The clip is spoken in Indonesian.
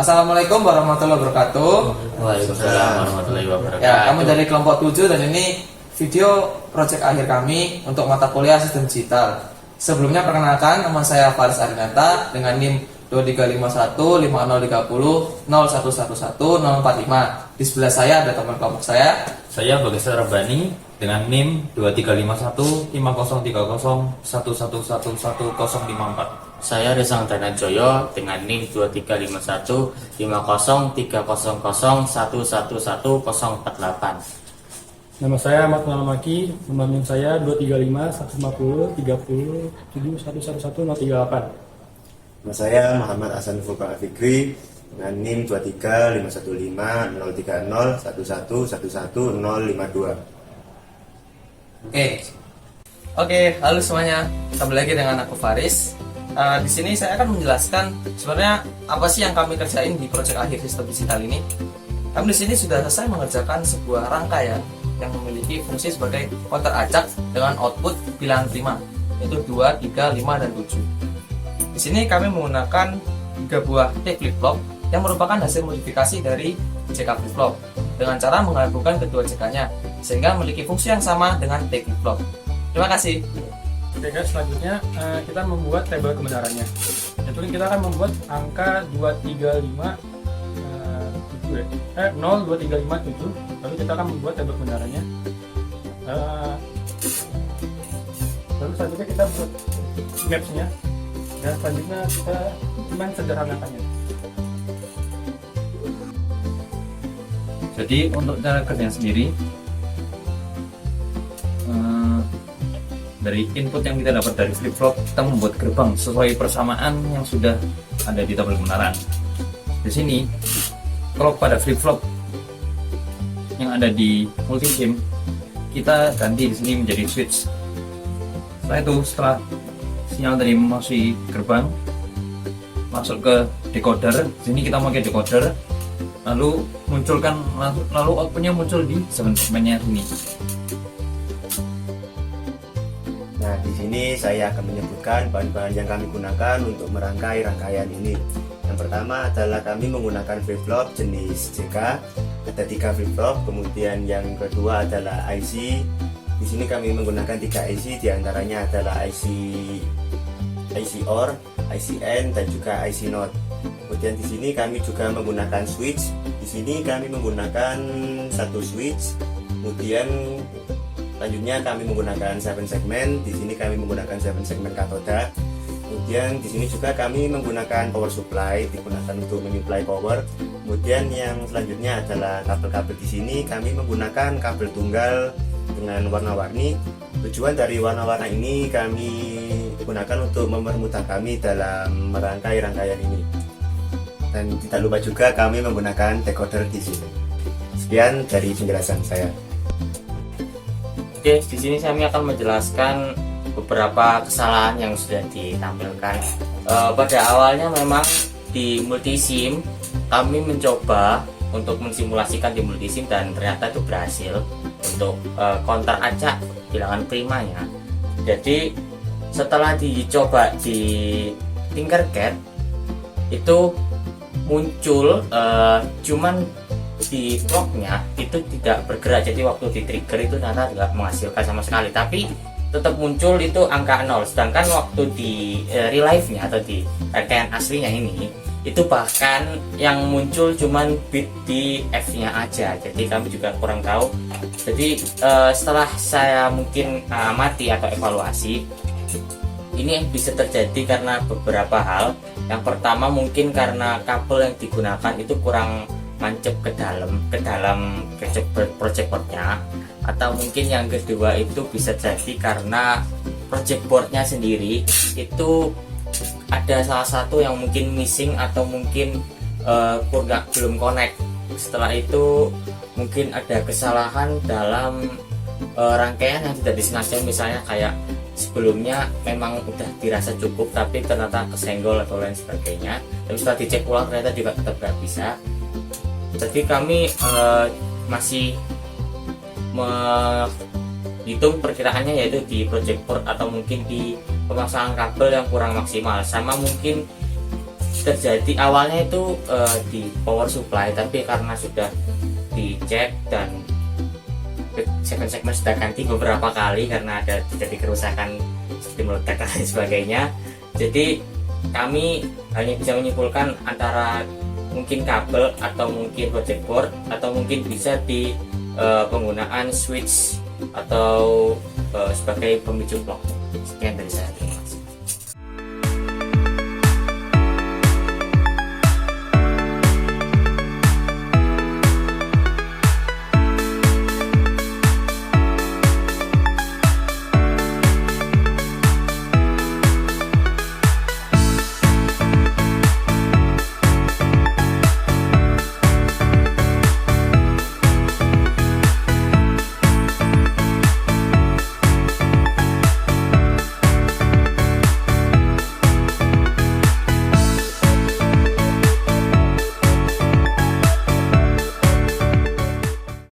Assalamualaikum warahmatullahi wabarakatuh. Waalaikumsalam warahmatullahi wabarakatuh. Ya, kami dari kelompok 7 dan ini video proyek akhir kami untuk mata kuliah sistem digital. Sebelumnya perkenalkan, nama saya Faris Arinata dengan NIM 2351 5030 0111 045. Di sebelah saya ada teman kelompok saya. Saya Bagas Rabani dengan NIM 2351 5030 11111054. Saya Reza Dana Joyo dengan NIM 2351 5030 111048. Nama saya Ahmad Malamaki, nomor NIM saya 235 150 30 7111038. Nama saya Muhammad Hasan Fulkan Fikri dengan NIM 23 515 030 1111 052. Oke, halo semuanya. Kembali lagi dengan aku Faris. Di sini saya akan menjelaskan sebenarnya apa sih yang kami kerjain di proyek akhir sistem digital ini. Kami di sini sudah selesai mengerjakan sebuah rangkaian yang memiliki fungsi sebagai counter acak dengan output bilangan prima, yaitu 2, 3, 5, dan 7. Di sini kami menggunakan 3 buah T flip-flop yang merupakan hasil modifikasi dari JK flip-flop dengan cara menggabungkan kedua JK-nya sehingga memiliki fungsi yang sama dengan T flip-flop. Terima kasih. Oke guys, selanjutnya kita membuat tabel kebenarannya. Yaitu kita akan membuat angka 02357, lalu kita akan membuat tabel kebenarannya. Lalu selanjutnya kita buat maps-nya, dan selanjutnya kita cuma sederhanakannya. Jadi untuk cara kerjanya sendiri, dari input yang kita dapat dari flip-flop, kita membuat gerbang sesuai persamaan yang sudah ada di tabel kebenaran. Di sini, kalau pada flip-flop yang ada di multisim, kita ganti di sini menjadi switch. Setelah sinyal dari memasuki gerbang masuk ke decoder, di sini kita pakai decoder, lalu outputnya muncul di segmennya ini. Nah, di sini saya akan menyebutkan bahan-bahan yang kami gunakan untuk merangkai rangkaian ini. Yang pertama adalah kami menggunakan flip-flop jenis JK, ada 3 flip-flop. Kemudian yang kedua adalah IC. Di sini kami menggunakan 3 IC, diantaranya adalah IC OR, IC N, dan juga IC NOT. Kemudian di sini kami juga menggunakan switch. Di sini kami menggunakan 1 switch. Kemudian selanjutnya kami menggunakan 7 segmen. Di sini kami menggunakan 7 segmen katoda. Kemudian di sini juga kami menggunakan power supply, digunakan untuk menyuplai power. Kemudian yang selanjutnya adalah kabel-kabel. Di sini kami menggunakan kabel tunggal dengan warna-warni. Tujuan dari warna-warna ini kami gunakan untuk mempermudah kami dalam merangkai rangkaian ini. Dan tidak lupa juga kami menggunakan decoder di sini. Sekian dari penjelasan saya. Oke, di sini kami akan menjelaskan beberapa kesalahan yang sudah ditampilkan. Pada awalnya memang di multisim kami mencoba untuk mensimulasikan di multisim dan ternyata itu berhasil untuk counter acak bilangan primanya. Jadi setelah dicoba di Tinkercad itu muncul cuman di clocknya itu tidak bergerak, jadi waktu di trigger itu ternyata tidak menghasilkan sama sekali, tapi tetap muncul itu angka 0. Sedangkan waktu di real life-nya atau di rangkaian aslinya ini itu bahkan yang muncul cuman bit di F-nya aja, jadi kami juga kurang tahu. Jadi setelah saya mungkin amati atau evaluasi, ini bisa terjadi karena beberapa hal. Yang pertama mungkin karena kabel yang digunakan itu kurang mancep ke dalam project boardnya, atau mungkin yang kedua itu bisa jadi karena project boardnya sendiri itu ada salah satu yang mungkin missing atau mungkin belum connect. Setelah itu mungkin ada kesalahan dalam rangkaian yang tidak disengaja, misalnya kayak sebelumnya memang udah dirasa cukup tapi ternyata kesenggol atau lain sebagainya, dan setelah dicek ulang ternyata juga tetap gak bisa. Jadi kami masih menghitung perkiraannya yaitu di project board atau mungkin di pemasangan kabel yang kurang maksimal, sama mungkin terjadi awalnya itu di power supply, tapi karena sudah dicek dan segmen sudah ganti beberapa kali karena ada terjadi kerusakan seperti meledak dan lain sebagainya. Jadi kami hanya bisa menyimpulkan antara mungkin kabel atau mungkin project board atau mungkin bisa di penggunaan switch atau sebagai pemicu clock. Sekian dari